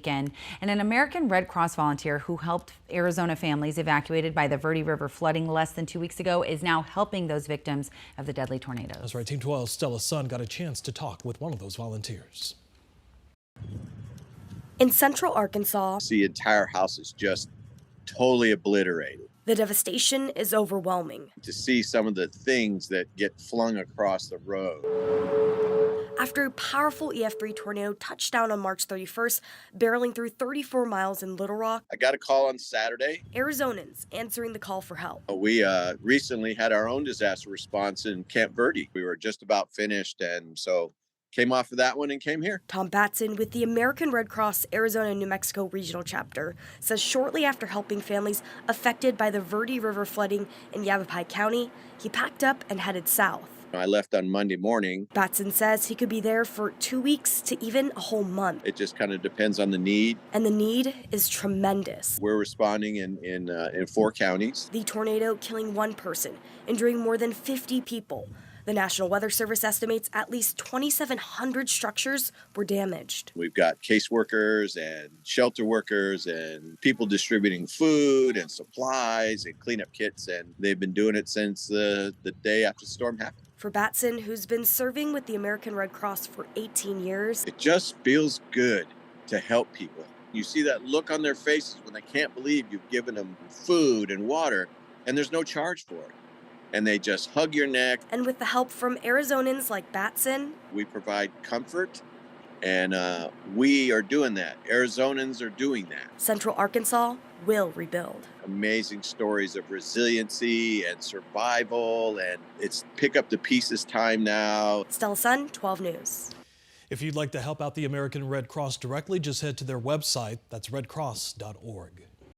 And an American Red Cross volunteer who helped Arizona families evacuated by the Verde River flooding less than 2 weeks ago is now helping those victims of the deadly tornadoes. That's right. Team 12's Stella Sun got a chance to talk with one of those volunteers. In central Arkansas, the entire house is just totally obliterated. the devastation is overwhelming. To see some of the things that get flung across the road. After a powerful EF3 tornado touched down on March 31st, barreling through 34 miles in Little Rock, I got a call on Saturday. Arizonans answering the call for help. We recently had our own disaster response in Camp Verde. We were just about finished, and so came off of that one and came here. Tom Batson with the American Red Cross Arizona New Mexico Regional Chapter says shortly after helping families affected by the Verde River flooding in Yavapai County, he packed up and headed south. I left on Monday morning. Batson says he could be there for 2 weeks to even a whole month. It just kind of depends on the need. And the need is tremendous. We're responding in 4 counties. The tornado killing 1 person, injuring more than 50 people. The National Weather Service estimates at least 2,700 structures were damaged. We've got caseworkers and shelter workers and people distributing food and supplies and cleanup kits, and they've been doing it since the day after the storm happened. For Batson, who's been serving with the American Red Cross for 18 years, it just feels good to help people. You see that look on their faces when they can't believe you've given them food and water, and there's no charge for it. And they just hug your neck. And with the help from Arizonans like Batson, we provide comfort, and we are doing that. Arizonans are doing that. Central Arkansas will rebuild. Amazing stories of resiliency and survival, and it's pick up the pieces time now. Stella Sun, 12 News. If you'd like to help out the American Red Cross directly, just head to their website. That's redcross.org.